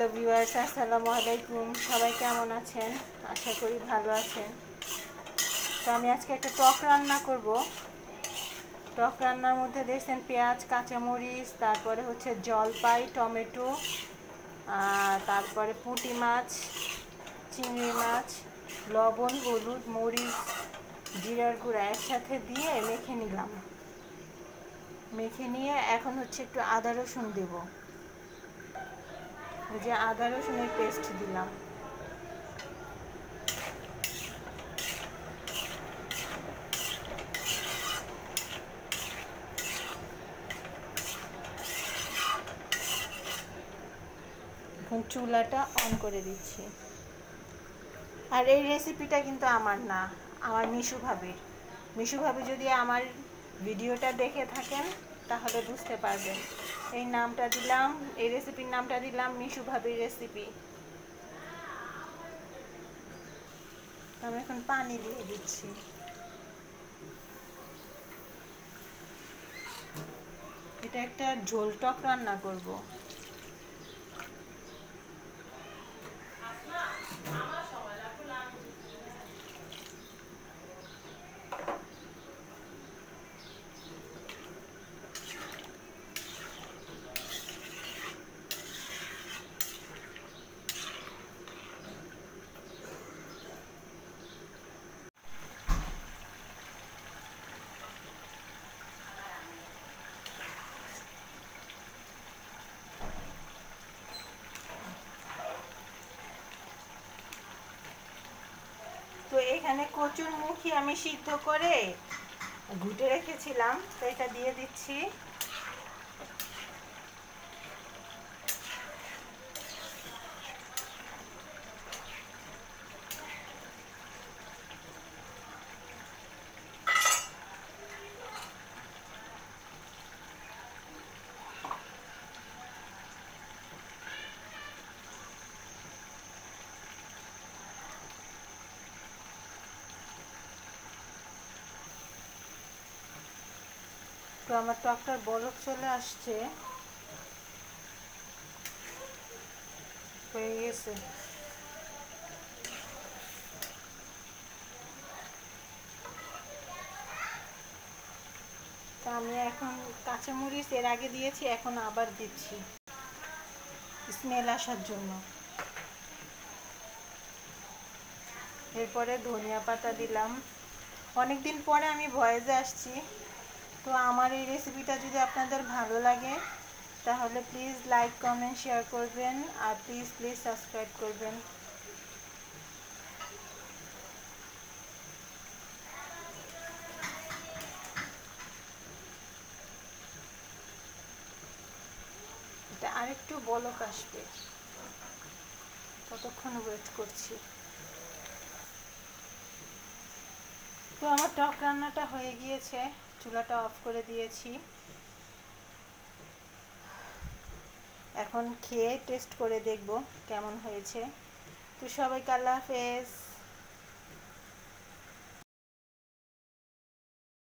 Hello viewers, আসসালামু আলাইকুম। সবাই কেমন আছেন? আশা করি ভালো আছেন। তো আমি আজকে একটা টক রান্না করব। টক রান্নার মধ্যে দেখছেন পেঁয়াজ, কাঁচামরিচ, তারপরে হচ্ছে জলপাই, টমেটো, তারপরে পুঁটি মাছ, চিংড়ি মাছ, লবণ, হলুদ, মরিচ, জিরার গুঁড়া একসাথে দিয়ে মেখে নিলাম। মেখে নিয়ে এখন হচ্ছে একটু আদা রসুন দেব। ওই যে আদা রসুনের পেস্ট দিলাম। এখন চুলাটা অন করে দিচ্ছি। আর এই রেসিপিটা কিন্তু আমার না, আমার মিশু ভাবির। মিশু ভাবি যদি আমার ভিডিওটা দেখে থাকেন তাহলে বুঝতে পারবেন। এই নামটা দিলাম, এই রেসিপির নামটা দিলাম মিশু ভাবির রেসিপি। আমি এখন পানি দিয়ে দিচ্ছি। এটা একটা ঝোল টক রান্না করব। তো এখানে কচুরমুখী আমি সিদ্ধ করে ঘুটে রেখেছিলাম, তো এটা দিয়ে দিচ্ছি। তো আমার টকটার বলক চলে আসছে, হয়ে গেছে। তা আমি এখন কাঁচামরিচ এর আগে দিয়েছি, এখন আবার দিচ্ছি স্মেল আসার জন্য। এরপরে ধনিয়া পাতা দিলাম। অনেকদিন পরে আমি ভয়েসে আসছি। তো আমার এই রেসিপিটা যদি আপনাদের ভালো লাগে তাহলে প্লিজ লাইক, কমেন্ট, শেয়ার করবেন। আর প্লিজ সাবস্ক্রাইব করবেন। এটা আরেকটু বলক আসবে, ততক্ষণ ওয়েট করছি। তো আমার টক রান্নাটা হয়ে গিয়েছে, চুলাটা অফ করে দিয়েছি। এখন খেয়ে টেস্ট করে দেখব কেমন হয়েছে। তো সবাইকে আল্লাহ হাফেজ।